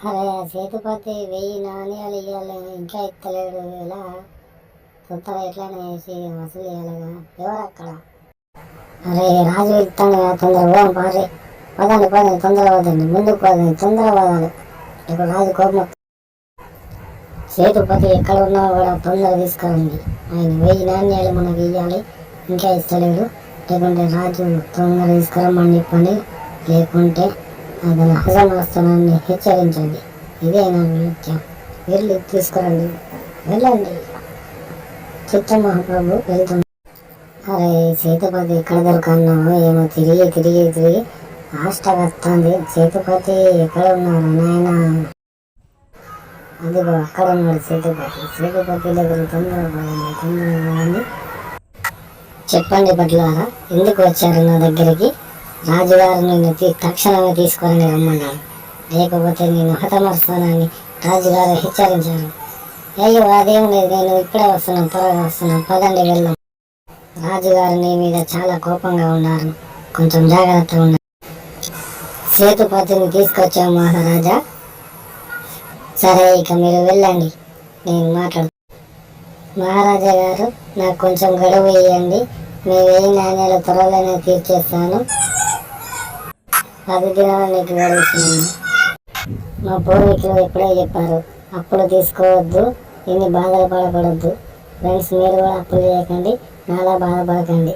అరే సేతుపతి 1000 నాణ్యాలు ఇవ్వాలి ఇంకా ఇస్తలేడు. ఇలా కొత్తగా ఎట్లానే వేసి వసూలు చేయాలిగా. ఎవరు అక్కడ? అరే రాజు ఇస్తాను కదా, తొందర పోదాం పారి. పదండి పదండి, తొందర పోదండి, ముందుకు పోదండి, తొందర పోదాలి. ఇప్పుడు రాజు కోపం. సేతుపతి ఎక్కడ ఉన్నా కూడా తొందర తీసుకురండి. ఆయన 1000 నాణ్యాలు మనకి ఇవ్వాలి, ఇంకా ఇస్తలేడు. లేకుంటే రాజు తొందర తీసుకురమ్మని చెప్పండి, లేకుంటే అతను హజమాస్తానని హెచ్చరించండి. ఇదే నా వినత్యం. వెళ్ళి తీసుకురండి, వెళ్ళండి. చిత్తమహాప్రభు వెళ్తుంది. అరే సేతుపతి ఎక్కడ దొరకన్నావు ఏమో, తిరిగి తిరిగి తిరిగి ఆష్టగా వస్తుంది. సేతుపతి ఎక్కడ ఉన్నారు నాయన? అదిగో అక్కడ ఉన్నాడు సేతుపతి. సేతుపతి దగ్గర తొందర పోదండి, తొందర పోదండి. చెప్పండి భటులారా, ఎందుకు వచ్చారు నా దగ్గరికి? రాజుగారు నిన్ను తక్షణమే తీసుకొని రమ్మన్నారు, లేకపోతే నేను హతమరుస్తానని రాజుగారు హెచ్చరించారు. అయ్యో అదేం లేదు, నేను ఇప్పుడే వస్తున్నాను, త్వరగా వస్తున్నాను, పదండి వెళ్దాం. రాజుగారు నీ మీద చాలా కోపంగా ఉన్నారు, కొంచెం జాగ్రత్తగా ఉన్నారు. సేతుపతిని తీసుకొచ్చాం మహారాజా. సరే ఇక మీరు వెళ్ళండి, నేను మాట్లాడు. మహారాజా గారు నాకు కొంచెం గడువు ఇవ్వండి, మీ 1000 నాణ్యాలు త్వరలోనే తీర్చేస్తాను. 10 దినాలు నీకు గడువుతున్నాను. మా పూర్వీకులు ఎప్పుడే చెప్పారు, అప్పులు తీసుకోవద్దు, ఇన్ని బాధలు పడకూడదు. ఫ్రెండ్స్ మీరు కూడా అప్పులు చేయకండి, నాలా బాధపడకండి.